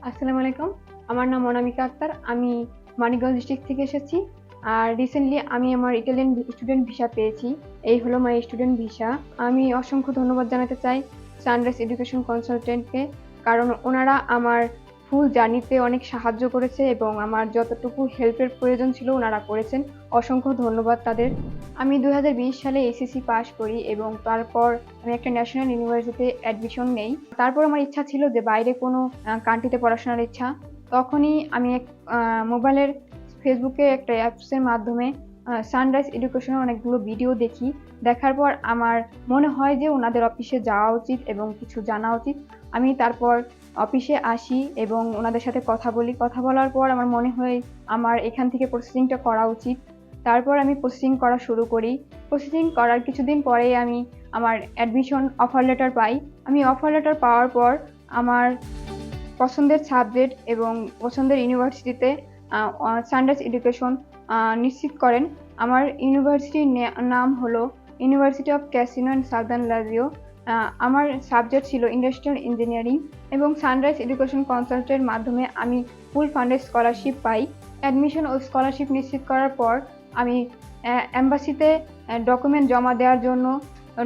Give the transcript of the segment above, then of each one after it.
আসসালামু আলাইকুম। আমার নাম অনামিকা আক্তার। আমি মানিকগঞ্জ ডিস্ট্রিক্ট থেকে এসেছি। আর রিসেন্টলি আমি আমার ইটালিয়ান স্টুডেন্ট ভিসা পেয়েছি। এই হলো মাই স্টুডেন্ট ভিসা। আমি অসংখ্য ধন্যবাদ জানাতে চাই সানরাইজ এডুকেশন কনসালটেন্টকে। কারণ ওনারা আমার ফুল জার্নিতে অনেক সাহায্য করেছে এবং আমার যতটুকু হেল্পের প্রয়োজন ছিল ওনারা করেছেন। অসংখ্য ধন্যবাদ তাদের। আমি 2020 সালে এসএসসি পাস করি এবং তারপর আমি একটা ন্যাশনাল ইউনিভার্সিটিতে অ্যাডমিশন নেই। তারপর আমার ইচ্ছা ছিল যে বাইরে কোনো কান্ট্রিতে পড়াশোনার ইচ্ছা। তখনই আমি এক মোবাইলের ফেসবুকে একটা অ্যাপসের মাধ্যমে সানরাইজ এডুকেশনের অনেকগুলো ভিডিও দেখি। দেখার পর আমার মনে হয় যে ওনাদের অফিসে যাওয়া উচিত এবং কিছু জানা উচিত। আমি তারপর অফিসে আসি এবং ওনাদের সাথে কথা বলি। কথা বলার পর আমার মনে হয় আমার এখান থেকে প্রসেসিংটা করা উচিত। তারপর আমি প্রসেসিং করা শুরু করি। প্রসেসিং করার কিছুদিন পরেই আমি আমার অ্যাডমিশন অফার লেটার পাই। আমি অফার লেটার পাওয়ার পর আমার পছন্দের সাবজেক্ট এবং পছন্দের ইউনিভার্সিটিতে সানরাইজ এডুকেশন নিশ্চিত করেন। আমার ইউনিভার্সিটির নাম হলো university of casino and southern Lazio. আমার সাবজেক্ট ছিল ইন্ডাস্ট্রিয়াল ইঞ্জিনিয়ারিং এবং সানরাইজ এডুকেশন কনসালটেন্টের মাধ্যমে আমি ফুল ফান্ডেড স্কলারশিপ পাই। অ্যাডমিশন ও স্কলারশিপ নিশ্চিত করার পর আমি এম্বাসিতে ডকুমেন্ট জমা দেওয়ার জন্য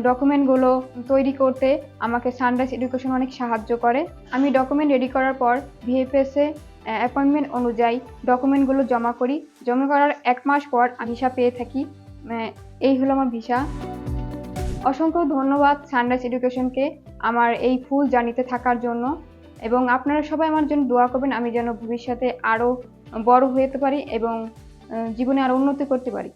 ডকুমেন্টগুলো তৈরি করতে আমাকে সানরাইজ এডুকেশন অনেক সাহায্য করে। আমি ডকুমেন্ট রেডি করার পর ভিএফএসে অ্যাপয়েন্টমেন্ট অনুযায়ী ডকুমেন্টগুলো জমা করি। জমা করার 1 মাস পর ভিসা পেয়ে থাকি। এই হলো আমার ভিসা। অসংখ্য ধন্যবাদ সানরাইজ এডুকেশনকে আমার এই ফুল জার্নিতে থাকার জন্য এবং আপনারা সবাই আমার জন্য দোয়া করবেন আমি যেন ভবিষ্যতে আরও বড় হতে পারি এবং জীবনে আরও উন্নতি করতে পারি।